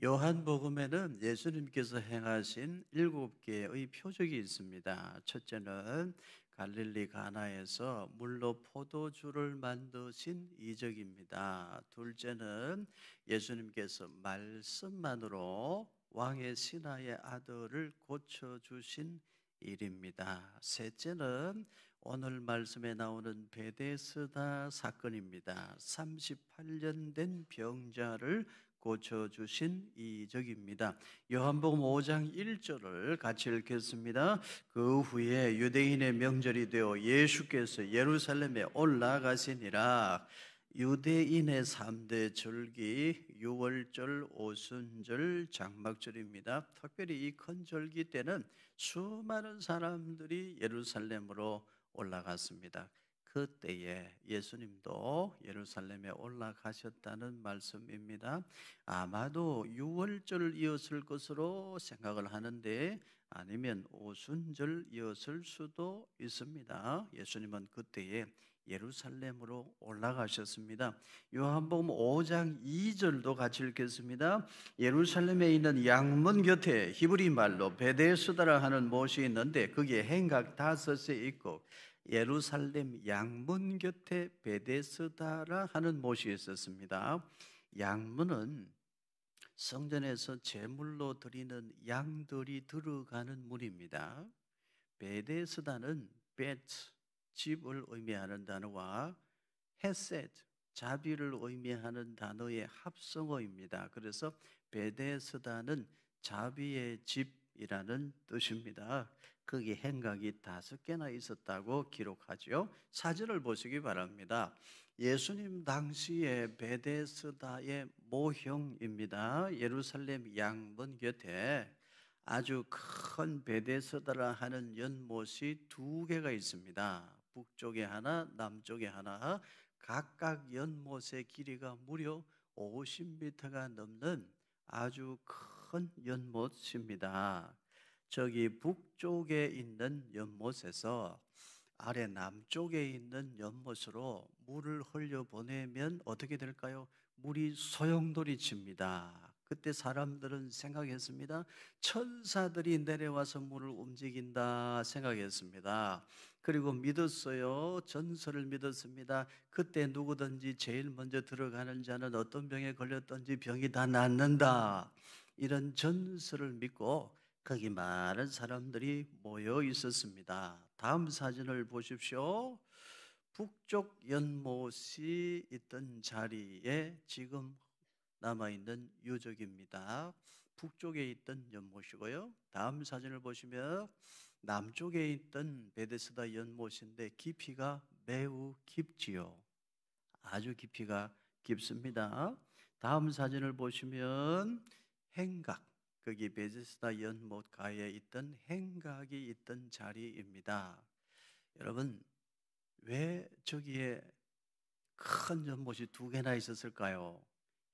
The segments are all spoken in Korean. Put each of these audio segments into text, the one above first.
요한복음에는 예수님께서 행하신 7개의 표적이 있습니다. 첫째는 갈릴리 가나에서 물로 포도주를 만드신 이적입니다. 둘째는 예수님께서 말씀만으로 왕의 신하의 아들을 고쳐주신 일입니다. 셋째는 오늘 말씀에 나오는 베데스다 사건입니다. 38년 된 병자를 고쳐주신 이적입니다. 요한복음 5장 1절을 같이 읽겠습니다. 그 후에 유대인의 명절이 되어 예수께서 예루살렘에 올라가시니라. 유대인의 3대 절기, 유월절, 오순절, 장막절입니다. 특별히 이 큰 절기 때는 수많은 사람들이 예루살렘으로 올라갔습니다. 그때에 예수님도 예루살렘에 올라가셨다는 말씀입니다. 아마도 유월절이었을 것으로 생각을 하는데 아니면 오순절이었을 수도 있습니다. 예수님은 그때에 예루살렘으로 올라가셨습니다. 요한복음 5장 2절도 같이 읽겠습니다. 예루살렘에 있는 양문 곁에 히브리 말로 베데스다라 하는 못이 있는데 거기에 행각 5에 있고 예루살렘 양문 곁에 베데스다라 하는 못이 있었습니다. 양문은 성전에서 제물로 드리는 양들이 들어가는 문입니다. 베데스다는 베트, 집을 의미하는 단어와 헤셋, 자비를 의미하는 단어의 합성어입니다. 그래서 베데스다는 자비의 집이라는 뜻입니다. 거기 행각이 5개나 있었다고 기록하죠. 사진을 보시기 바랍니다. 예수님 당시의 베데스다의 모형입니다. 예루살렘 양문 곁에 아주 큰 베데스다라 하는 연못이 2개가 있습니다. 북쪽에 하나, 남쪽에 하나. 각각 연못의 길이가 무려 50m가 넘는 아주 큰 연못입니다. 저기 북쪽에 있는 연못에서 아래 남쪽에 있는 연못으로 물을 흘려보내면 어떻게 될까요? 물이 소용돌이칩니다. 그때 사람들은 생각했습니다. 천사들이 내려와서 물을 움직인다 생각했습니다. 그리고 믿었어요. 전설을 믿었습니다. 그때 누구든지 제일 먼저 들어가는 자는 어떤 병에 걸렸든지 병이 다 낫는다. 이런 전설을 믿고 거기 많은 사람들이 모여 있었습니다. 다음 사진을 보십시오. 북쪽 연못이 있던 자리에 지금 남아있는 유적입니다. 북쪽에 있던 연못이고요. 다음 사진을 보시면 남쪽에 있던 베데스다 연못인데 깊이가 매우 깊지요. 아주 깊이가 깊습니다. 다음 사진을 보시면 행각, 거기 베데스다 연못 가에 있던 행각이 있던 자리입니다. 여러분, 왜 저기에 큰 연못이 2개나 있었을까요?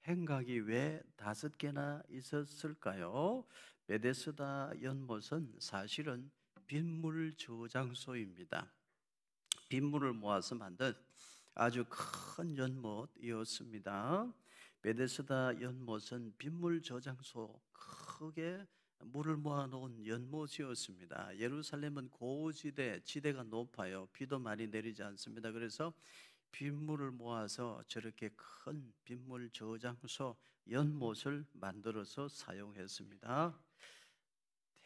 행각이 왜 5개나 있었을까요? 베데스다 연못은 사실은 빗물 저장소입니다. 빗물을 모아서 만든 아주 큰 연못이었습니다. 베데스다 연못은 빗물 저장소, 크게 물을 모아놓은 연못이었습니다. 예루살렘은 고지대, 지대가 높아요. 비도 많이 내리지 않습니다. 그래서 빗물을 모아서 저렇게 큰 빗물 저장소, 연못을 만들어서 사용했습니다.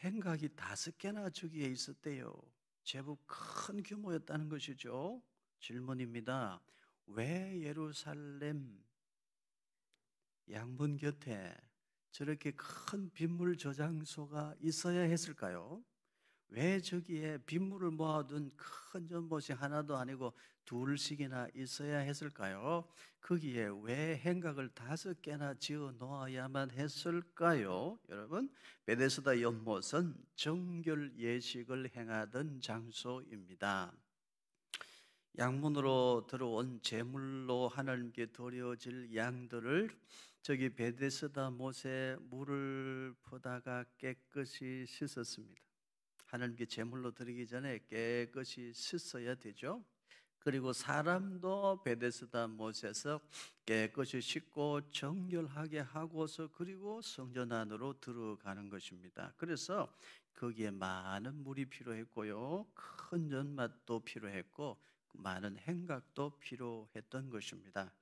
행각이 5개나 저기에 있었대요. 제법 큰 규모였다는 것이죠. 질문입니다. 왜 예루살렘 양문 곁에 저렇게 큰 빗물 저장소가 있어야 했을까요? 왜 저기에 빗물을 모아둔 큰 연못이 하나도 아니고 2씩이나 있어야 했을까요? 거기에 왜 행각을 5개나 지어 놓아야만 했을까요? 여러분, 베데스다 연못은 정결 예식을 행하던 장소입니다. 양문으로 들어온 제물로 하나님께 드려질 양들을 저기 베데스다 못에 물을 퍼다가 깨끗이 씻었습니다. 하나님께 제물로 드리기 전에 깨끗이 씻어야 되죠. 그리고 사람도 베데스다 못에서 깨끗이 씻고 정결하게 하고서 그리고 성전 안으로 들어가는 것입니다. 그래서 거기에 많은 물이 필요했고요, 큰 연못도 필요했고 많은 행각도 필요했던 것입니다.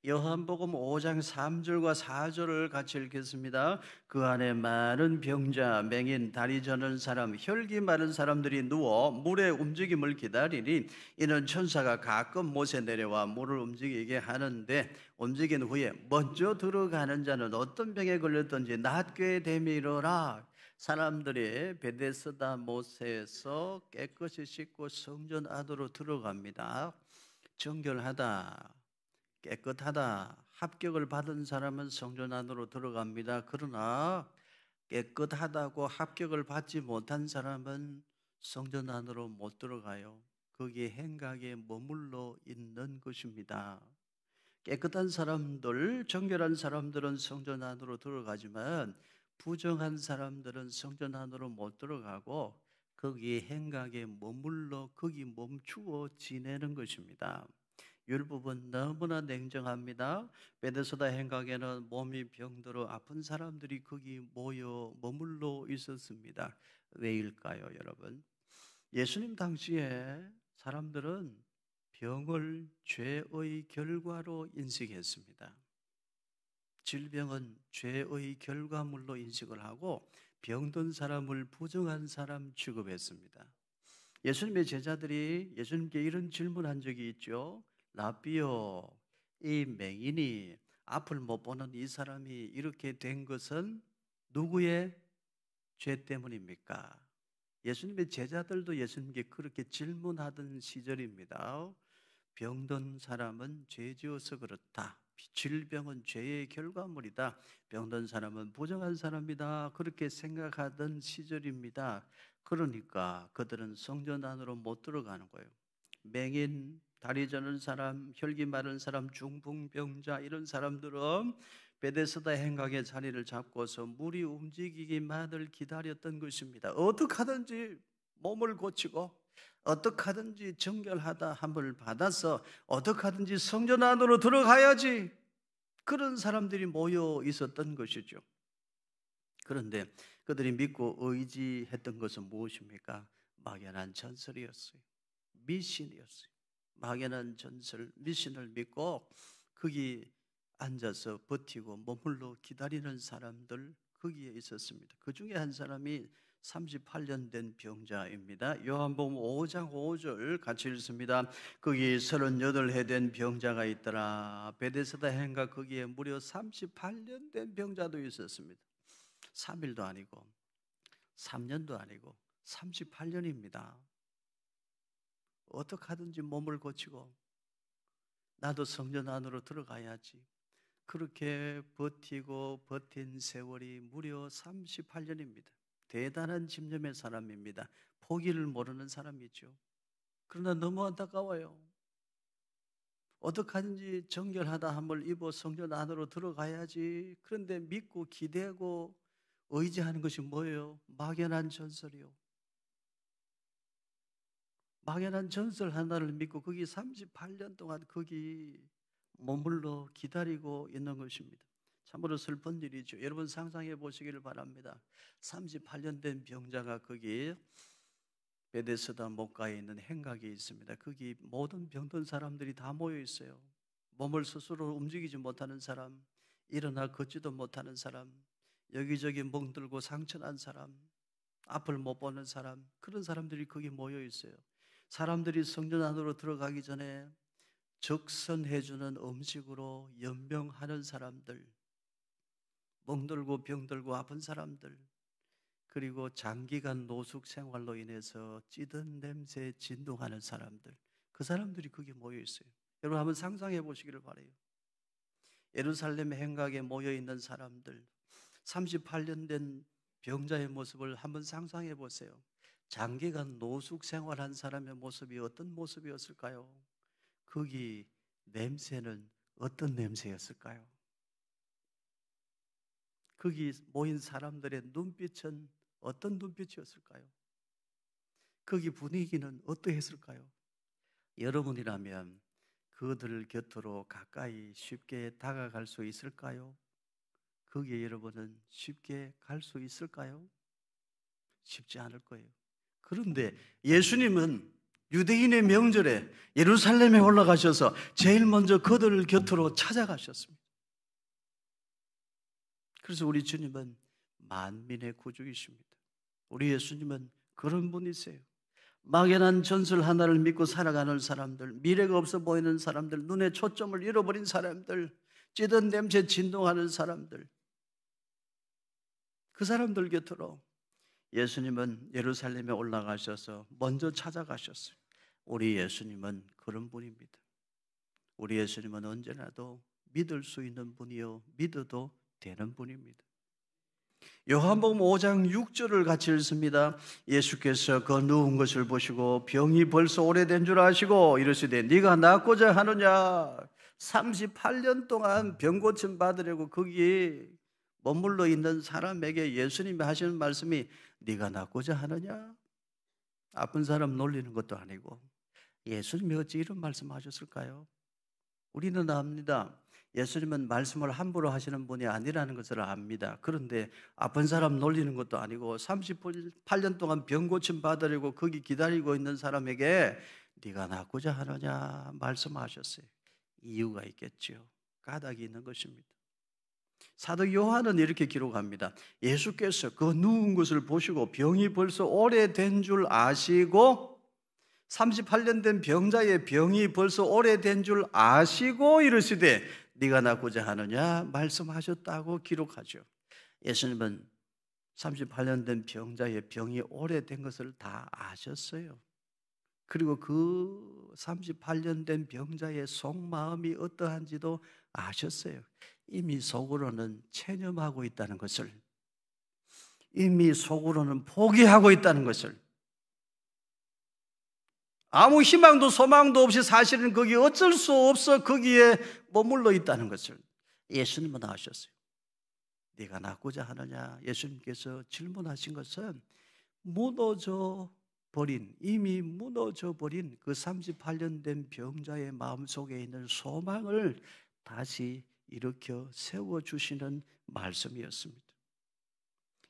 요한복음 5장 3절과 4절을 같이 읽겠습니다. 그 안에 많은 병자, 맹인, 다리 저는 사람, 혈기 많은 사람들이 누워 물의 움직임을 기다리니 이는 천사가 가끔 못에 내려와 물을 움직이게 하는데 움직인 후에 먼저 들어가는 자는 어떤 병에 걸렸든지 낫게 되미러라. 사람들이 베데스다 못에서 깨끗이 씻고 성전 안으로 들어갑니다. 정결하다, 깨끗하다, 합격을 받은 사람은 성전 안으로 들어갑니다. 그러나 깨끗하다고 합격을 받지 못한 사람은 성전 안으로 못 들어가요. 거기에 행각에 머물러 있는 것입니다. 깨끗한 사람들, 정결한 사람들은 성전 안으로 들어가지만 부정한 사람들은 성전 안으로 못 들어가고 거기 행각에 머물러 거기 멈추어 지내는 것입니다. 율법은 너무나 냉정합니다. 베데스다 행각에는 몸이 병들어 아픈 사람들이 거기 모여 머물러 있었습니다. 왜일까요, 여러분? 예수님 당시에 사람들은 병을 죄의 결과로 인식했습니다. 질병은 죄의 결과물로 인식을 하고 병든 사람을 부정한 사람 취급했습니다. 예수님의 제자들이 예수님께 이런 질문한 적이 있죠. 라비요, 이 맹인이 앞을 못 보는 이 사람이 이렇게 된 것은 누구의 죄 때문입니까? 예수님의 제자들도 예수님께 그렇게 질문하던 시절입니다. 병든 사람은 죄 지어서 그렇다. 질병은 죄의 결과물이다. 병든 사람은 부정한 사람이다. 그렇게 생각하던 시절입니다. 그러니까 그들은 성전 안으로 못 들어가는 거예요. 맹인, 다리 저는 사람, 혈기 마른 사람, 중풍병자 이런 사람들은 베데스다 행각의 자리를 잡고서 물이 움직이기만을 기다렸던 것입니다. 어떻게 하든지 몸을 고치고 어떻게 하든지 정결하다 함을 받아서 어떻게 하든지 성전 안으로 들어가야지, 그런 사람들이 모여 있었던 것이죠. 그런데 그들이 믿고 의지했던 것은 무엇입니까? 막연한 전설이었어요. 미신이었어요. 막연한 전설, 미신을 믿고 거기 앉아서 버티고 머물러 기다리는 사람들 거기에 있었습니다. 그 중에 한 사람이 38년 된 병자입니다. 요한복음 5장 5절 같이 읽습니다. 거기 38해 된 병자가 있더라. 베데스다 행각 거기에 무려 38년 된 병자도 있었습니다. 3일도 아니고 3년도 아니고 38년입니다. 어떻게 하든지 몸을 고치고 나도 성전 안으로 들어가야지, 그렇게 버티고 버틴 세월이 무려 38년입니다. 대단한 집념의 사람입니다. 포기를 모르는 사람이죠. 그러나 너무 안타까워요. 어떻게 하든지 정결하다 함을 입어 성전 안으로 들어가야지. 그런데 믿고 기대고 의지하는 것이 뭐예요? 막연한 전설이요. 막연한 전설 하나를 믿고 거기 38년 동안 거기 머물러 기다리고 있는 것입니다. 참으로 슬픈 일이죠. 여러분 상상해 보시기를 바랍니다. 38년 된 병자가 거기 베데스다 목가에 있는 행각이 있습니다. 거기 모든 병든 사람들이 다 모여 있어요. 몸을 스스로 움직이지 못하는 사람, 일어나 걷지도 못하는 사람, 여기저기 멍들고 상처난 사람, 앞을 못 보는 사람, 그런 사람들이 거기 모여 있어요. 사람들이 성전 안으로 들어가기 전에 적선해주는 음식으로 연명하는 사람들, 멍들고 병들고 아픈 사람들, 그리고 장기간 노숙 생활로 인해서 찌든 냄새에 진동하는 사람들, 그 사람들이 거기 모여 있어요. 여러분 한번 상상해 보시기를 바라요. 예루살렘 행각에 모여 있는 사람들, 38년 된 병자의 모습을 한번 상상해 보세요. 장기간 노숙 생활한 사람의 모습이 어떤 모습이었을까요? 거기 냄새는 어떤 냄새였을까요? 거기 모인 사람들의 눈빛은 어떤 눈빛이었을까요? 거기 분위기는 어떠했을까요? 여러분이라면 그들 곁으로 가까이 쉽게 다가갈 수 있을까요? 거기에 여러분은 쉽게 갈 수 있을까요? 쉽지 않을 거예요. 그런데 예수님은 유대인의 명절에 예루살렘에 올라가셔서 제일 먼저 그들 곁으로 찾아가셨습니다. 그래서 우리 주님은 만민의 구주이십니다. 우리 예수님은 그런 분이세요. 막연한 전설 하나를 믿고 살아가는 사람들, 미래가 없어 보이는 사람들, 눈에 초점을 잃어버린 사람들, 찌든 냄새 진동하는 사람들, 그 사람들 곁으로 예수님은 예루살렘에 올라가셔서 먼저 찾아가셨어요. 우리 예수님은 그런 분입니다. 우리 예수님은 언제나도 믿을 수 있는 분이요, 믿어도 되는 분입니다. 요한복음 5장 6절을 같이 읽습니다. 예수께서 그 누운 것을 보시고 병이 벌써 오래된 줄 아시고 이르시되 네가 낫고자 하느냐. 38년 동안 병 고침 받으려고 거기에 머물러 있는 사람에게 예수님이 하시는 말씀이 네가 낫고자 하느냐. 아픈 사람 놀리는 것도 아니고 예수님이 어찌 이런 말씀하셨을까요? 우리는 압니다. 예수님은 말씀을 함부로 하시는 분이 아니라는 것을 압니다. 그런데 아픈 사람 놀리는 것도 아니고 38년 동안 병 고침 받으려고 거기 기다리고 있는 사람에게 네가 낫고자 하느냐 말씀하셨어요. 이유가 있겠죠. 까닭이 있는 것입니다. 사도 요한은 이렇게 기록합니다. 예수께서 그 누운 것을 보시고 병이 벌써 오래된 줄 아시고 38년 된 병자의 병이 벌써 오래된 줄 아시고 이르시되 네가 낫고자 하느냐 말씀하셨다고 기록하죠. 예수님은 38년 된 병자의 병이 오래된 것을 다 아셨어요. 그리고 그 38년 된 병자의 속마음이 어떠한지도 아셨어요. 이미 속으로는 체념하고 있다는 것을, 이미 속으로는 포기하고 있다는 것을, 아무 희망도 소망도 없이 사실은 거기 어쩔 수 없어 거기에 머물러 있다는 것을 예수님은 아셨어요. 네가 낫고자 하느냐? 예수님께서 질문하신 것은 무너져 버린, 이미 무너져 버린 그 38년 된 병자의 마음속에 있는 소망을 다시 일으켜 세워주시는 말씀이었습니다.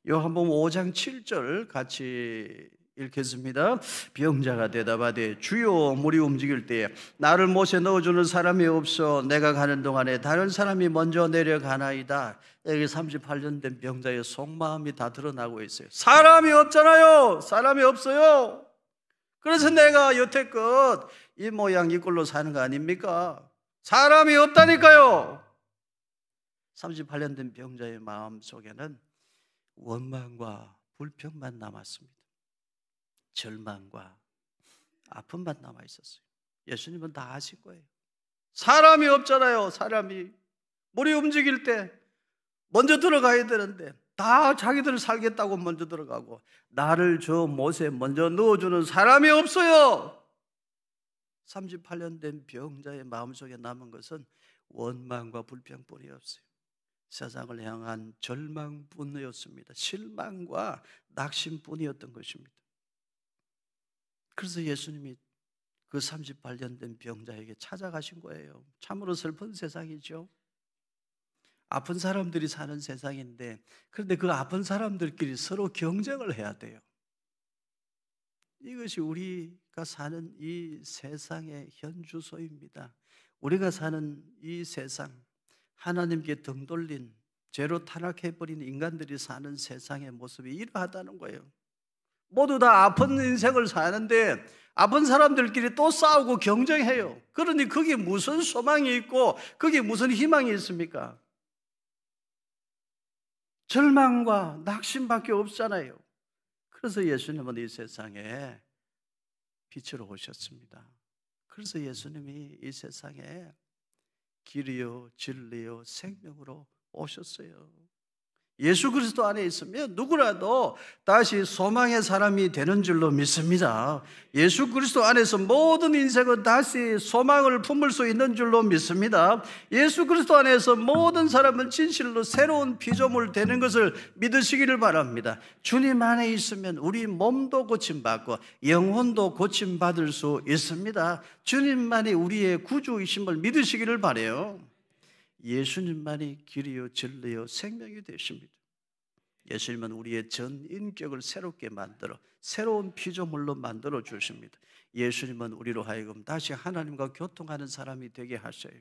요한복음 5장 7절 같이 읽겠습니다. 병자가 대답하되 주여 물이 움직일 때에 나를 못에 넣어주는 사람이 없어 내가 가는 동안에 다른 사람이 먼저 내려가나이다. 여기 38년 된 병자의 속마음이 다 드러나고 있어요. 사람이 없잖아요. 사람이 없어요. 그래서 내가 여태껏 이 모양 이 꼴로 사는 거 아닙니까? 사람이 없다니까요. 38년 된 병자의 마음 속에는 원망과 불평만 남았습니다. 절망과 아픔만 남아 있었어요. 예수님은 다 아신 거예요. 사람이 없잖아요. 사람이 물이 움직일 때 먼저 들어가야 되는데 다 자기들 살겠다고 먼저 들어가고 나를 저 못에 먼저 넣어주는 사람이 없어요. 38년 된 병자의 마음속에 남은 것은 원망과 불평뿐이 없어요. 세상을 향한 절망뿐이었습니다. 실망과 낙심뿐이었던 것입니다. 그래서 예수님이 그 38년 된 병자에게 찾아가신 거예요. 참으로 슬픈 세상이죠. 아픈 사람들이 사는 세상인데, 그런데 그 아픈 사람들끼리 서로 경쟁을 해야 돼요. 이것이 우리가 사는 이 세상의 현주소입니다. 우리가 사는 이 세상, 하나님께 등 돌린 죄로 타락해버린 인간들이 사는 세상의 모습이 이러하다는 거예요. 모두 다 아픈 인생을 사는데 아픈 사람들끼리 또 싸우고 경쟁해요. 그러니 거기에 무슨 소망이 있고 거기에 무슨 희망이 있습니까? 절망과 낙심밖에 없잖아요. 그래서 예수님은 이 세상에 빛으로 오셨습니다. 그래서 예수님이 이 세상에 길이요 진리요 생명으로 오셨어요. 예수 그리스도 안에 있으면 누구라도 다시 소망의 사람이 되는 줄로 믿습니다. 예수 그리스도 안에서 모든 인생은 다시 소망을 품을 수 있는 줄로 믿습니다. 예수 그리스도 안에서 모든 사람은 진실로 새로운 피조물 되는 것을 믿으시기를 바랍니다. 주님 안에 있으면 우리 몸도 고침받고 영혼도 고침받을 수 있습니다. 주님만이 우리의 구주이심을 믿으시기를 바라요. 예수님만이 길이요 진리요 생명이 되십니다. 예수님은 우리의 전 인격을 새롭게 만들어 새로운 피조물로 만들어 주십니다. 예수님은 우리로 하여금 다시 하나님과 교통하는 사람이 되게 하셔요.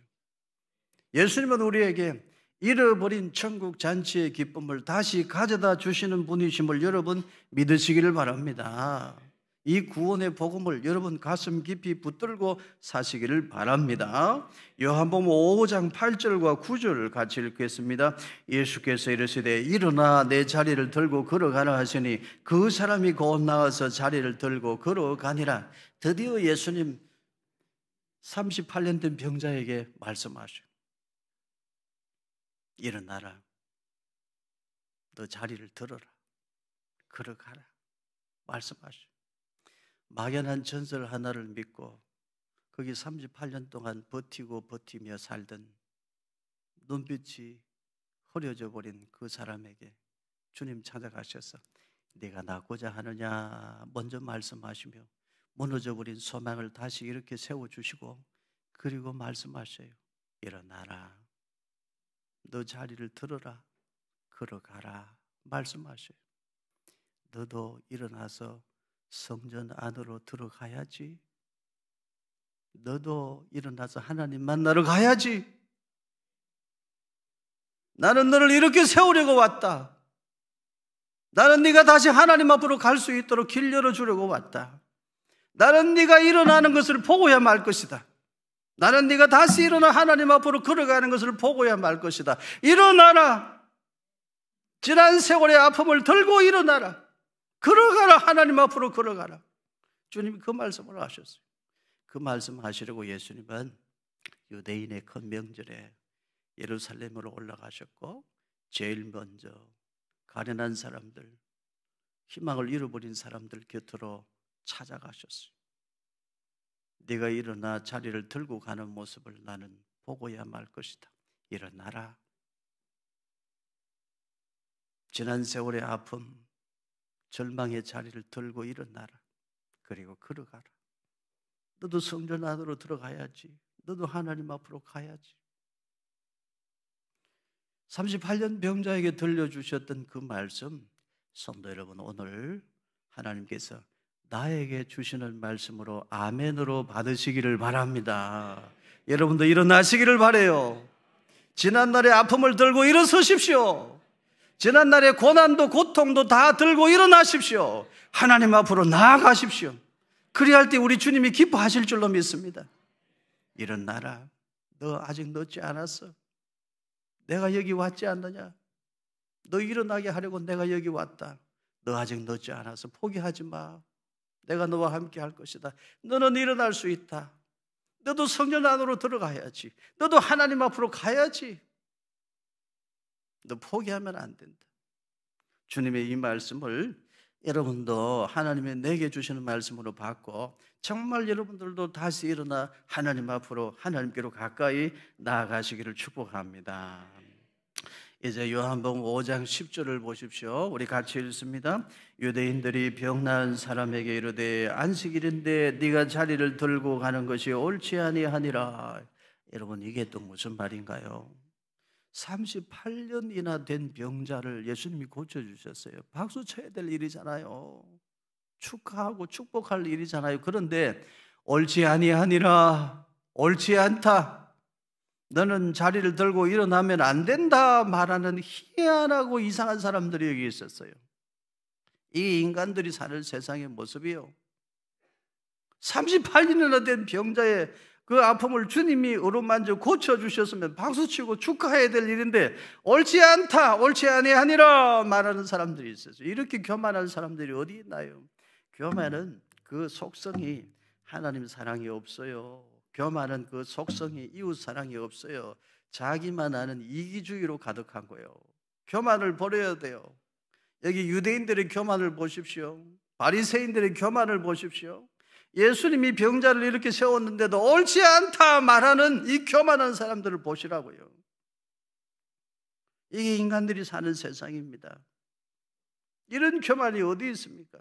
예수님은 우리에게 잃어버린 천국 잔치의 기쁨을 다시 가져다 주시는 분이심을 여러분 믿으시기를 바랍니다. 이 구원의 복음을 여러분 가슴 깊이 붙들고 사시기를 바랍니다. 요한복음 5장 8절과 9절을 같이 읽겠습니다. 예수께서 이르시되 일어나 내 자리를 들고 걸어가라 하시니 그 사람이 곧 나와서 자리를 들고 걸어가니라. 드디어 예수님 38년 된 병자에게 말씀하셔요. 일어나라. 너 자리를 들어라. 걸어가라. 말씀하셔요. 막연한 전설 하나를 믿고 거기 38년 동안 버티며 살던 눈빛이 흐려져 버린 그 사람에게 주님 찾아가셔서 네가 낫고자 하느냐 먼저 말씀하시며 무너져 버린 소망을 다시 이렇게 세워주시고 그리고 말씀하셔요. 일어나라. 너 자리를 들어라. 걸어가라. 말씀하셔요. 너도 일어나서 성전 안으로 들어가야지. 너도 일어나서 하나님 만나러 가야지. 나는 너를 이렇게 세우려고 왔다. 나는 네가 다시 하나님 앞으로 갈 수 있도록 길 열어주려고 왔다. 나는 네가 일어나는 것을 보고야 말 것이다. 나는 네가 다시 일어나 하나님 앞으로 걸어가는 것을 보고야 말 것이다. 일어나라. 지난 세월의 아픔을 들고 일어나라. 걸어가라. 하나님 앞으로 걸어가라. 주님이 그 말씀을 하셨어요. 그 말씀 하시려고 예수님은 유대인의 큰 명절에 예루살렘으로 올라가셨고 제일 먼저 가련한 사람들, 희망을 잃어버린 사람들 곁으로 찾아가셨어요. 네가 일어나 자리를 들고 가는 모습을 나는 보고야 말 것이다. 일어나라. 지난 세월의 아픔, 절망의 자리를 들고 일어나라. 그리고 걸어가라. 너도 성전 안으로 들어가야지. 너도 하나님 앞으로 가야지. 38년 병자에게 들려주셨던 그 말씀, 성도 여러분, 오늘 하나님께서 나에게 주시는 말씀으로 아멘으로 받으시기를 바랍니다. 여러분도 일어나시기를 바라요. 지난날의 아픔을 들고 일어서십시오. 지난날의 고난도 고통도 다 들고 일어나십시오. 하나님 앞으로 나아가십시오. 그리할 때 우리 주님이 기뻐하실 줄로 믿습니다. 일어나라. 너 아직 늦지 않았어. 내가 여기 왔지 않느냐? 너 일어나게 하려고 내가 여기 왔다. 너 아직 늦지 않아서 포기하지 마. 내가 너와 함께 할 것이다. 너는 일어날 수 있다. 너도 성전 안으로 들어가야지. 너도 하나님 앞으로 가야지. 너 포기하면 안 된다. 주님의 이 말씀을 여러분도 하나님의 내게 주시는 말씀으로 받고 정말 여러분들도 다시 일어나 하나님 앞으로 하나님께로 가까이 나아가시기를 축복합니다. 이제 요한복음 5장 10절을 보십시오. 우리 같이 읽습니다. 유대인들이 병난 사람에게 이르되 안식일인데 네가 자리를 들고 가는 것이 옳지 아니하니라. 여러분, 이게 또 무슨 말인가요? 38년이나 된 병자를 예수님이 고쳐주셨어요. 박수 쳐야 될 일이잖아요. 축하하고 축복할 일이잖아요. 그런데 옳지 아니하니라, 옳지 않다, 너는 자리를 들고 일어나면 안 된다 말하는 희한하고 이상한 사람들이 여기 있었어요. 이 인간들이 사는 세상의 모습이요. 38년이나 된 병자의 그 아픔을 주님이 어루만져 고쳐주셨으면 박수치고 축하해야 될 일인데 옳지 않다, 옳지 아니하니라 말하는 사람들이 있었어요. 이렇게 교만한 사람들이 어디 있나요? 교만은 그 속성이 하나님 사랑이 없어요. 교만은 그 속성이 이웃 사랑이 없어요. 자기만 아는 이기주의로 가득한 거예요. 교만을 버려야 돼요. 여기 유대인들의 교만을 보십시오. 바리새인들의 교만을 보십시오. 예수님이 병자를 이렇게 세웠는데도 옳지 않다 말하는 이 교만한 사람들을 보시라고요. 이게 인간들이 사는 세상입니다. 이런 교만이 어디 있습니까?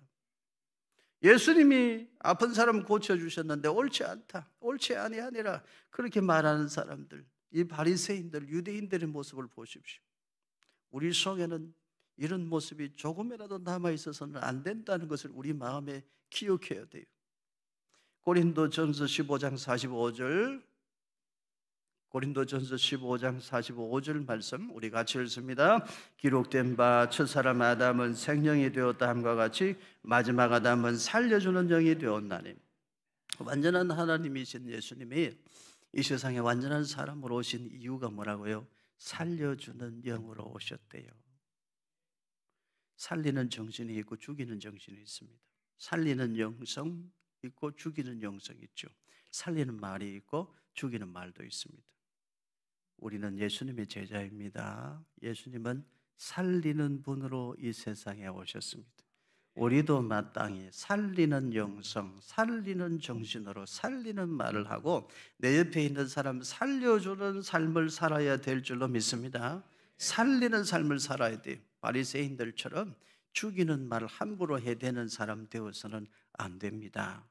예수님이 아픈 사람 고쳐주셨는데 옳지 않다, 옳지 아니라 그렇게 말하는 사람들, 이 바리새인들, 유대인들의 모습을 보십시오. 우리 속에는 이런 모습이 조금이라도 남아있어서는 안 된다는 것을 우리 마음에 기억해야 돼요. 고린도전서 15장 45절, 고린도전서 15장 45절 말씀 우리 같이 읽습니다. 기록된 바 첫사람 아담은 생명이 되었다 함과 같이 마지막 아담은 살려주는 영이 되었나니. 완전한 하나님이신 예수님이 이 세상에 완전한 사람으로 오신 이유가 뭐라고요? 살려주는 영으로 오셨대요. 살리는 정신이 있고 죽이는 정신이 있습니다. 살리는 영성 있고 죽이는 영성 있죠. 살리는 말이 있고 죽이는 말도 있습니다. 우리는 예수님의 제자입니다. 예수님은 살리는 분으로 이 세상에 오셨습니다. 우리도 마땅히 살리는 영성, 살리는 정신으로 살리는 말을 하고 내 옆에 있는 사람 살려주는 삶을 살아야 될 줄로 믿습니다. 살리는 삶을 살아야 돼요. 바리새인들처럼 죽이는 말을 함부로 해대는 사람 되어서는 안 됩니다.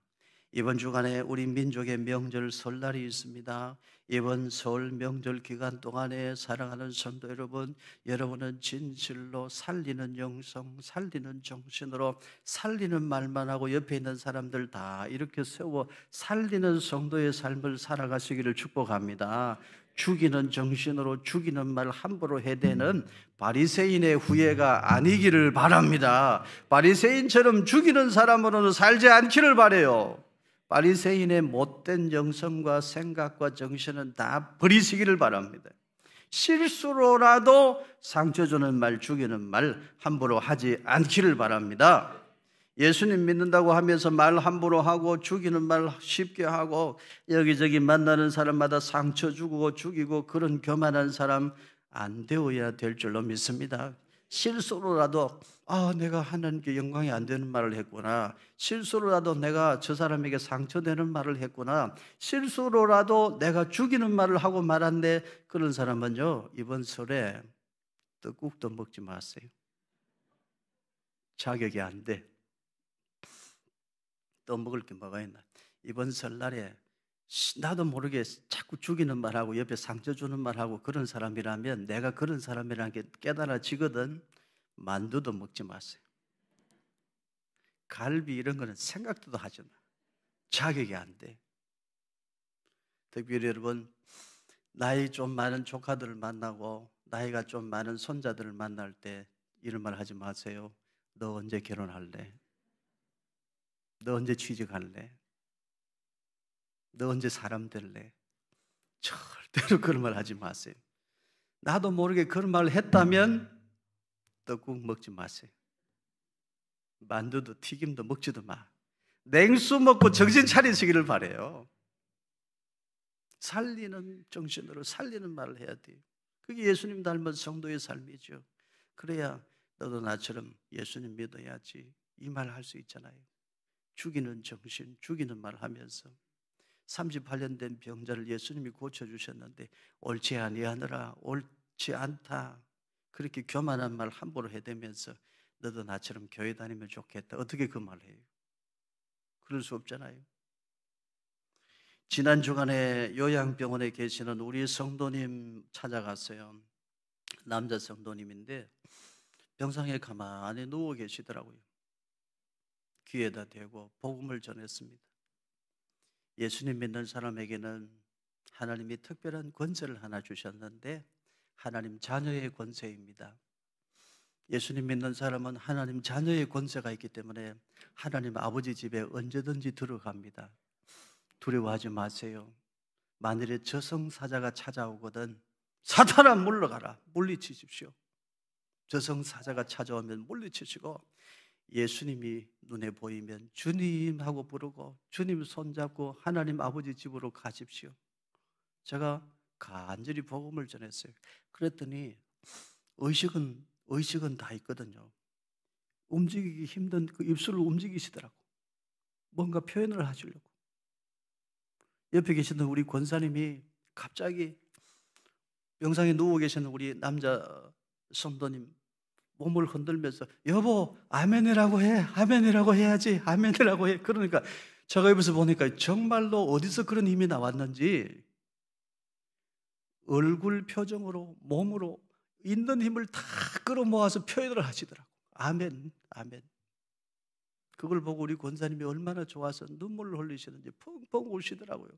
이번 주간에 우리 민족의 명절 설날이 있습니다. 이번 설 명절 기간 동안에 사랑하는 성도 여러분, 여러분은 진실로 살리는 영성, 살리는 정신으로 살리는 말만 하고 옆에 있는 사람들 다 이렇게 세워 살리는 성도의 삶을 살아가시기를 축복합니다. 죽이는 정신으로 죽이는 말 함부로 해대는 바리새인의 후예가 아니기를 바랍니다. 바리새인처럼 죽이는 사람으로는 살지 않기를 바라요. 바리새인의 못된 영성과 생각과 정신은 다 버리시기를 바랍니다. 실수로라도 상처 주는 말, 죽이는 말 함부로 하지 않기를 바랍니다. 예수님 믿는다고 하면서 말 함부로 하고 죽이는 말 쉽게 하고 여기저기 만나는 사람마다 상처 주고 죽이고 그런 교만한 사람 안 되어야 될 줄로 믿습니다. 실수로라도 내가 하나님께 영광이 안 되는 말을 했구나, 실수로라도 내가 저 사람에게 상처되는 말을 했구나, 실수로라도 내가 죽이는 말을 하고 말았네, 그런 사람은요 이번 설에 떡국도 먹지 마세요. 자격이 안 돼. 또 먹을 게 뭐가 있나. 이번 설날에 나도 모르게 자꾸 죽이는 말하고 옆에 상처 주는 말하고 그런 사람이라면 내가 그런 사람이라는 게 깨달아지거든. 만두도 먹지 마세요. 갈비 이런 거는 생각도 하지 마. 자격이 안 돼. 특별히 여러분, 나이 좀 많은 조카들을 만나고 나이가 좀 많은 손자들을 만날 때 이런 말 하지 마세요. 너 언제 결혼할래? 너 언제 취직할래? 너 언제 사람 될래? 절대로 그런 말 하지 마세요. 나도 모르게 그런 말을 했다면 떡국 먹지 마세요. 만두도 튀김도 먹지도 마. 냉수 먹고 정신 차리시기를 바라요. 살리는 정신으로 살리는 말을 해야 돼요. 그게 예수님 닮은 성도의 삶이죠. 그래야 너도 나처럼 예수님 믿어야지 이 말 할 수 있잖아요. 죽이는 정신, 죽이는 말 하면서 38년 된 병자를 예수님이 고쳐주셨는데 옳지 아니하느라 옳지 않다 그렇게 교만한 말 함부로 해대면서 너도 나처럼 교회 다니면 좋겠다, 어떻게 그 말 해요? 그럴 수 없잖아요. 지난 주간에 요양병원에 계시는 우리 성도님 찾아갔어요. 남자 성도님인데 병상에 가만히 누워 계시더라고요. 귀에다 대고 복음을 전했습니다. 예수님 믿는 사람에게는 하나님이 특별한 권세를 하나 주셨는데 하나님 자녀의 권세입니다. 예수님 믿는 사람은 하나님 자녀의 권세가 있기 때문에 하나님 아버지 집에 언제든지 들어갑니다. 두려워하지 마세요. 만일에 저승사자가 찾아오거든 사탄아 물러가라, 물리치십시오. 저승사자가 찾아오면 물리치시고 예수님이 눈에 보이면 주님 하고 부르고 주님 손잡고 하나님 아버지 집으로 가십시오. 제가 간절히 복음을 전했어요. 그랬더니 의식은 다 있거든요. 움직이기 힘든 그 입술을 움직이시더라고. 뭔가 표현을 하시려고. 옆에 계시던 우리 권사님이 갑자기 병상에 누워 계시는 우리 남자 성도님 몸을 흔들면서 여보 아멘이라고 해. 아멘이라고 해야지. 아멘이라고 해. 그러니까 제가 옆에서 보니까 정말로 어디서 그런 힘이 나왔는지 얼굴 표정으로 몸으로 있는 힘을 다 끌어모아서 표현을 하시더라고. 아멘, 아멘. 그걸 보고 우리 권사님이 얼마나 좋아서 눈물을 흘리시는지 펑펑 우시더라고요.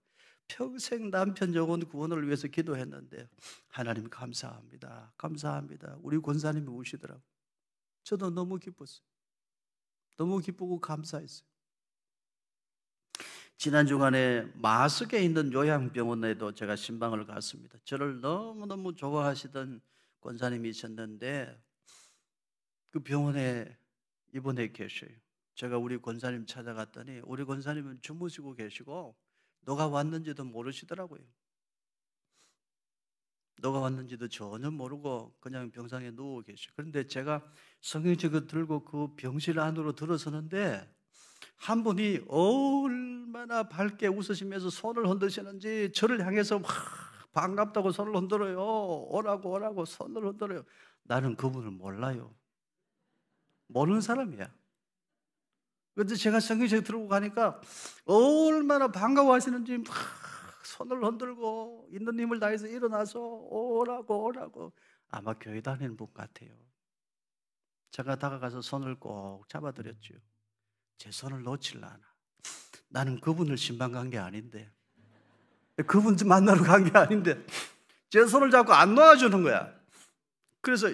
평생 남편 영혼 구원을 위해서 기도했는데 하나님 감사합니다. 감사합니다. 우리 권사님이 우시더라고요. 저도 너무 기뻤어요. 너무 기쁘고 감사했어요. 지난 주간에 마석에 있는 요양병원에도 제가 신방을 갔습니다. 저를 너무너무 좋아하시던 권사님이 있었는데 그 병원에 입원해 계셔요. 제가 우리 권사님 찾아갔더니 우리 권사님은 주무시고 계시고 누가 왔는지도 모르시더라고요. 누가 왔는지도 전혀 모르고 그냥 병상에 누워 계셔요. 그런데 제가 성경책을 들고 그 병실 안으로 들어서는데 한 분이 얼마나 밝게 웃으시면서 손을 흔드시는지 저를 향해서 막 반갑다고 손을 흔들어요. 오라고 오라고 손을 흔들어요. 나는 그분을 몰라요. 모르는 사람이야. 그런데 제가 성경책 들고 가니까 얼마나 반가워하시는지 막 손을 흔들고 있는 힘을 다해서 일어나서 오라고 오라고. 아마 교회 다니는 분 같아요. 제가 다가가서 손을 꼭 잡아드렸죠. 제 손을 놓질 않아. 나는 그분을 신방 간 게 아닌데, 그분 만나러 간 게 아닌데 제 손을 잡고 안 놓아주는 거야. 그래서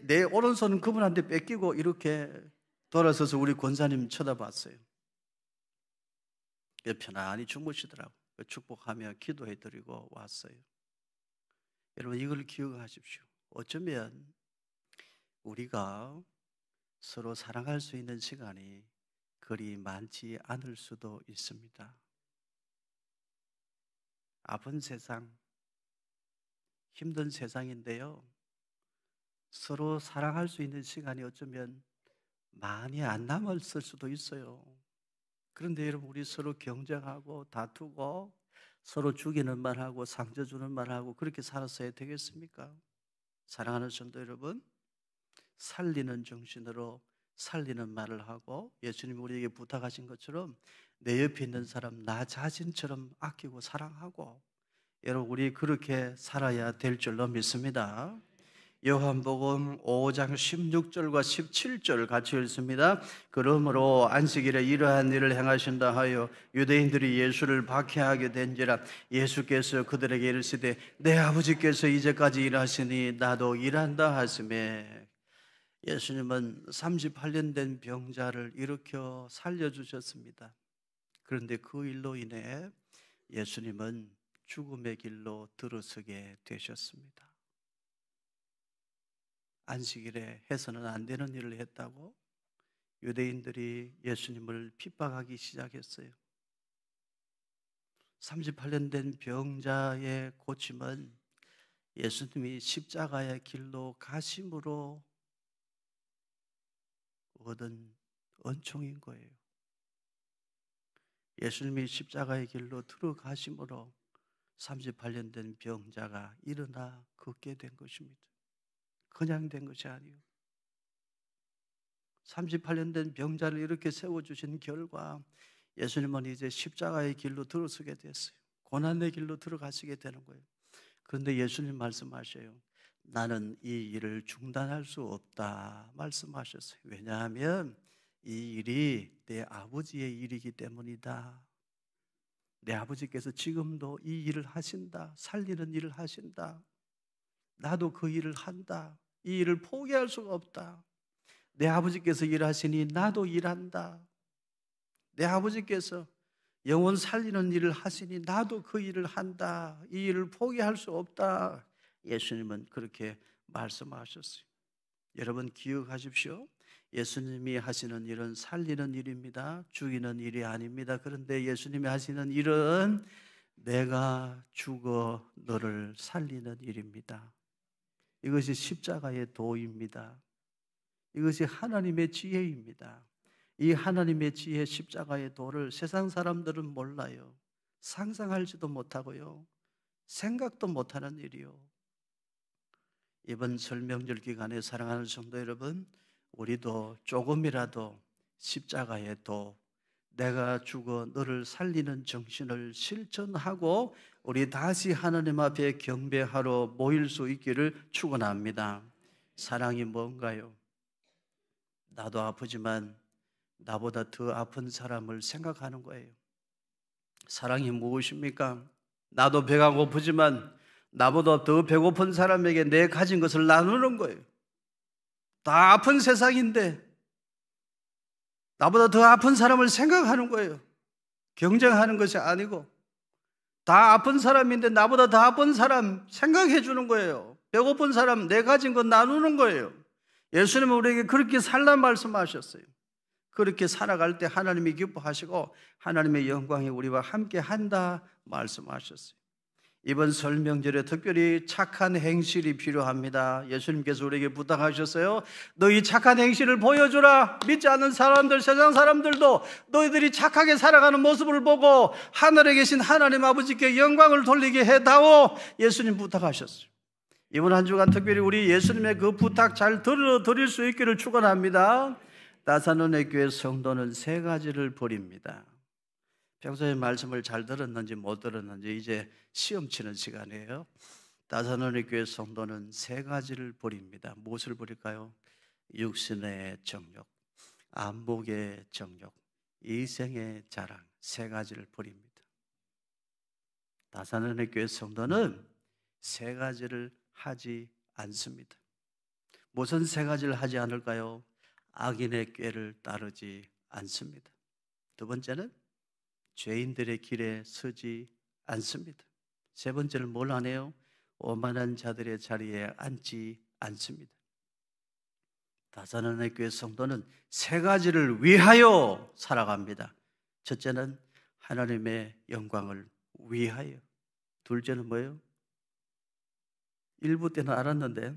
내 오른손은 그분한테 뺏기고 이렇게 돌아서서 우리 권사님 쳐다봤어요. 편안히 주무시더라고. 축복하며 기도해드리고 왔어요. 여러분 이걸 기억하십시오. 어쩌면 우리가 서로 사랑할 수 있는 시간이 그리 많지 않을 수도 있습니다. 아픈 세상, 힘든 세상인데요. 서로 사랑할 수 있는 시간이 어쩌면 많이 안 남았을 수도 있어요. 그런데 여러분 우리 서로 경쟁하고 다투고 서로 죽이는 말하고 상처 주는 말하고 그렇게 살았어야 되겠습니까? 사랑하는 성도 여러분, 살리는 정신으로 살리는 말을 하고 예수님이 우리에게 부탁하신 것처럼 내 옆에 있는 사람 나 자신처럼 아끼고 사랑하고 여러분 우리 그렇게 살아야 될 줄로 믿습니다. 요한복음 5장 16절과 17절 같이 읽습니다. 그러므로 안식일에 이러한 일을 행하신다 하여 유대인들이 예수를 박해하게 된지라. 예수께서 그들에게 이르시되 내 아버지께서 이제까지 일하시니 나도 일한다 하시매. 예수님은 38년 된 병자를 일으켜 살려주셨습니다. 그런데 그 일로 인해 예수님은 죽음의 길로 들어서게 되셨습니다. 안식일에 해서는 안 되는 일을 했다고 유대인들이 예수님을 핍박하기 시작했어요. 38년 된 병자의 고침은 예수님이 십자가의 길로 가심으로 얻은 은총인 거예요. 예수님이 십자가의 길로 들어가심으로 38년 된 병자가 일어나 걷게 된 것입니다. 그냥 된 것이 아니에요. 38년 된 병자를 이렇게 세워주신 결과 예수님은 이제 십자가의 길로 들어서게 됐어요. 고난의 길로 들어가시게 되는 거예요. 그런데 예수님 말씀하셔요. 나는 이 일을 중단할 수 없다 말씀하셨어요. 왜냐하면 이 일이 내 아버지의 일이기 때문이다. 내 아버지께서 지금도 이 일을 하신다. 살리는 일을 하신다. 나도 그 일을 한다. 이 일을 포기할 수가 없다. 내 아버지께서 일하시니 나도 일한다. 내 아버지께서 영혼 살리는 일을 하시니 나도 그 일을 한다. 이 일을 포기할 수 없다. 예수님은 그렇게 말씀하셨어요. 여러분 기억하십시오. 예수님이 하시는 일은 살리는 일입니다. 죽이는 일이 아닙니다. 그런데 예수님이 하시는 일은 내가 죽어 너를 살리는 일입니다. 이것이 십자가의 도입니다. 이것이 하나님의 지혜입니다. 이 하나님의 지혜 십자가의 도를 세상 사람들은 몰라요. 상상하지도 못하고요. 생각도 못하는 일이요. 이번 설 명절 기간에 사랑하는 성도 여러분, 우리도 조금이라도 십자가의 도, 내가 죽어 너를 살리는 정신을 실천하고 우리 다시 하나님 앞에 경배하러 모일 수 있기를 축원합니다. 사랑이 뭔가요? 나도 아프지만 나보다 더 아픈 사람을 생각하는 거예요. 사랑이 무엇입니까? 나도 배가 고프지만 나보다 더 배고픈 사람에게 내 가진 것을 나누는 거예요. 다 아픈 세상인데 나보다 더 아픈 사람을 생각하는 거예요. 경쟁하는 것이 아니고 다 아픈 사람인데 나보다 더 아픈 사람 생각해 주는 거예요. 배고픈 사람 내 가진 것 나누는 거예요. 예수님은 우리에게 그렇게 살란 말씀하셨어요. 그렇게 살아갈 때 하나님이 기뻐하시고 하나님의 영광이 우리와 함께 한다 말씀하셨어요. 이번 설 명절에 특별히 착한 행실이 필요합니다. 예수님께서 우리에게 부탁하셨어요. 너희 착한 행실을 보여주라. 믿지 않는 사람들, 세상 사람들도 너희들이 착하게 살아가는 모습을 보고 하늘에 계신 하나님 아버지께 영광을 돌리게 해다오. 예수님 부탁하셨어요. 이번 한 주간 특별히 우리 예수님의 그 부탁 잘 들어드릴 수 있기를 축원합니다. 다사로니 교회 성도는 세 가지를 버립니다. 평소에 말씀을 잘 들었는지 못 들었는지 이제 시험 치는 시간이에요. 다사로니 교회 성도는 세 가지를 버립니다. 무엇을 버릴까요? 육신의 정욕, 안목의 정욕, 이생의 자랑, 세 가지를 버립니다. 다사로니 교회 성도는 세 가지를 하지 않습니다. 무슨 세 가지를 하지 않을까요? 악인의 꾀를 따르지 않습니다. 두 번째는 죄인들의 길에 서지 않습니다. 세 번째는 뭘 안 해요? 오만한 자들의 자리에 앉지 않습니다. 다사로니 교회 성도는 세 가지를 위하여 살아갑니다. 첫째는 하나님의 영광을 위하여. 둘째는 뭐예요? 일부 때는 알았는데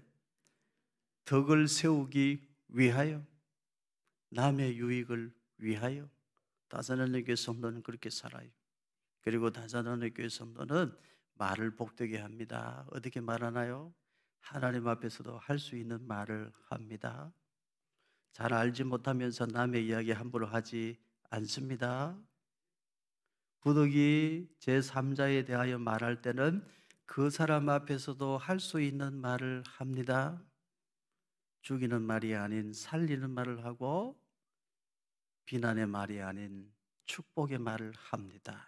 덕을 세우기 위하여, 남의 유익을 위하여. 다사로니 교회 성도는 그렇게 살아요. 그리고 다사로니 교회 성도는 말을 복되게 합니다. 어떻게 말하나요? 하나님 앞에서도 할 수 있는 말을 합니다. 잘 알지 못하면서 남의 이야기 함부로 하지 않습니다. 부득이 제3자에 대하여 말할 때는 그 사람 앞에서도 할 수 있는 말을 합니다. 죽이는 말이 아닌 살리는 말을 하고 비난의 말이 아닌 축복의 말을 합니다.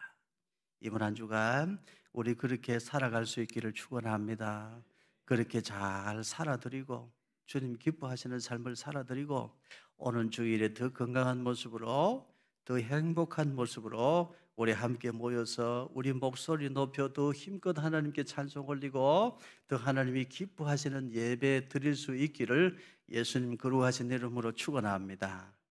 이번 한 주간 우리 그렇게 살아갈 수 있기를 축원합니다. 그렇게 잘 살아드리고 주님 기뻐하시는 삶을 살아드리고 오는 주일에 더 건강한 모습으로, 더 행복한 모습으로 우리 함께 모여서 우리 목소리 높여 더 힘껏 하나님께 찬송 올리고 더 하나님이 기뻐하시는 예배 드릴 수 있기를 예수님 거룩하신 이름으로 축원합니다.